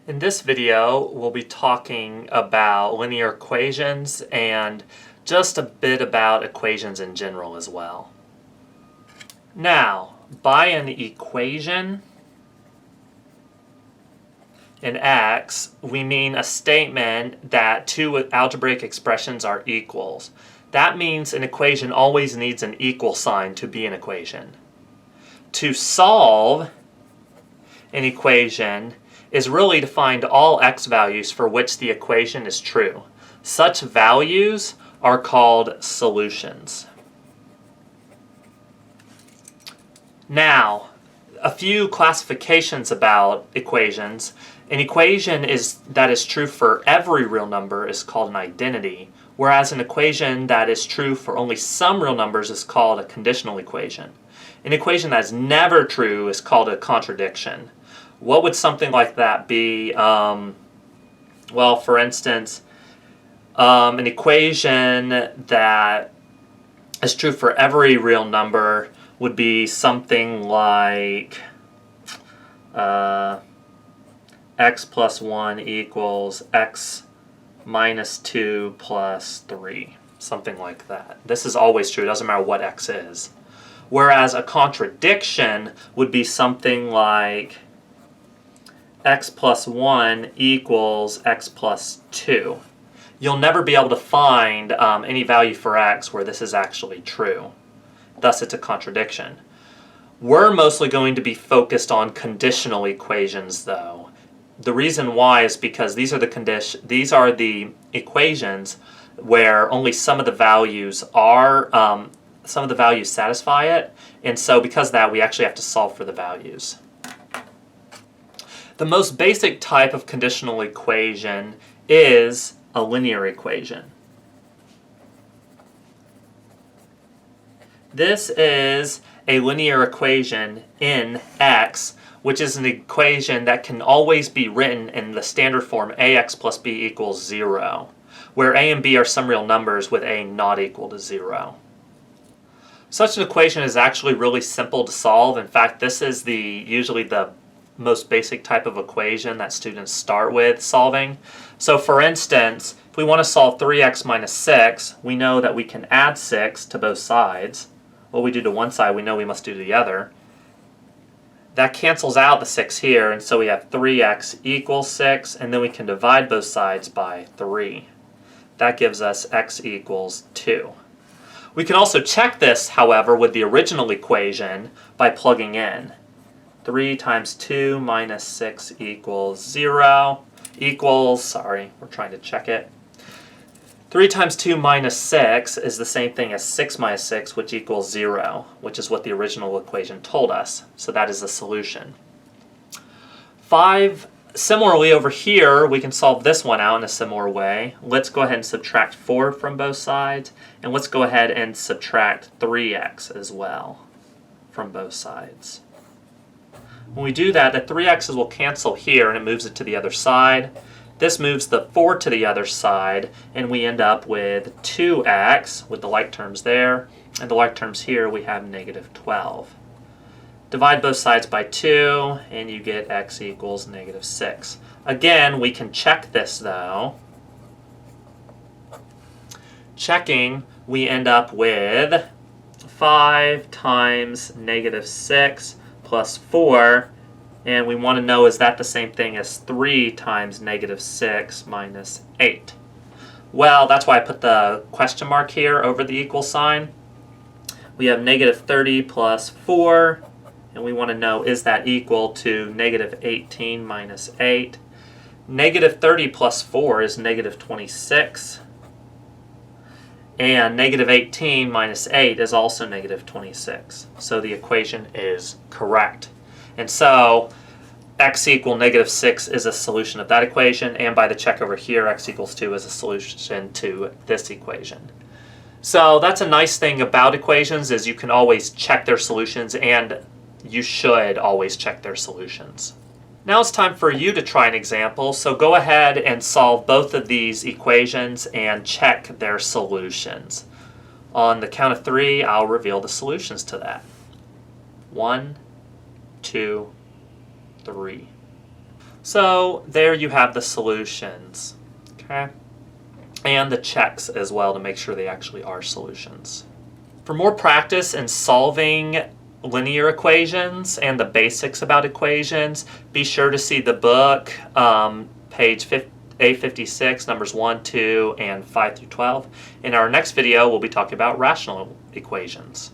In this video, we'll be talking about linear equations and just a bit about equations in general as well. Now, by an equation in X, we mean a statement that two algebraic expressions are equals. That means an equation always needs an equal sign to be an equation. To solve an equation is really to find all x values for which the equation is true. Such values are called solutions. Now, a few classifications about equations. An equation that is true for every real number is called an identity, whereas an equation that is true for only some real numbers is called a conditional equation. An equation that is never true is called a contradiction. What would something like that be? Well, for instance, an equation that is true for every real number would be something like x plus 1 equals x minus 2 plus 3. Something like that. This is always true. It doesn't matter what x is. Whereas a contradiction would be something like x plus 1 equals x plus 2. You'll never be able to find any value for x where this is actually true. Thus, it's a contradiction. We're mostly going to be focused on conditional equations, though. The reason why is because these are the equations where only some of the values satisfy it, and so because of that, we actually have to solve for the values. The most basic type of conditional equation is a linear equation. This is a linear equation in X, which is an equation that can always be written in the standard form ax plus b equals 0, where a and b are some real numbers with a not equal to 0. Such an equation is actually really simple to solve. In fact, this is usually the most basic type of equation that students start with solving. So for instance, if we want to solve 3x minus 6, we know that we can add 6 to both sides. What we do to one side, we know we must do to the other. That cancels out the 6 here, and so we have 3x equals 6, and then we can divide both sides by 3. That gives us x equals 2. We can also check this, however, with the original equation by plugging in. 3 times 2 minus 6 equals 0 equals, we're trying to check it. 3 times 2 minus 6 is the same thing as 6 minus 6, which equals 0, which is what the original equation told us. So that is the solution. Similarly over here, we can solve this one out in a similar way. Let's go ahead and subtract 4 from both sides, and let's go ahead and subtract 3x as well from both sides. When we do that, the 3x's will cancel here and it moves it to the other side. This moves the 4 to the other side, and we end up with 2x with the like terms there, and the like terms here we have negative 12. Divide both sides by 2, and you get x equals negative 6. Again, we can check this though. Checking, we end up with 5 times negative 6 plus 4, and we want to know, is that the same thing as 3 times negative 6 minus 8? Well, that's why I put the question mark here over the equal sign. We have negative 30 plus 4, and we want to know, is that equal to negative 18 minus 8? Negative 30 plus 4 is negative 26. And negative 18 minus 8 is also negative 26. So the equation is correct. And so x equal negative 6 is a solution of that equation, and by the check over here, x equals 2 is a solution to this equation. So that's a nice thing about equations, is you can always check their solutions, and you should always check their solutions. Now it's time for you to try an example, so go ahead and solve both of these equations and check their solutions. On the count of 3, I'll reveal the solutions to that. 1, 2, 3. So there you have the solutions, okay? And the checks as well to make sure they actually are solutions. For more practice in solving linear equations and the basics about equations, be sure to see the book, page A56, numbers 1, 2, and 5 through 12. In our next video, we'll be talking about rational equations.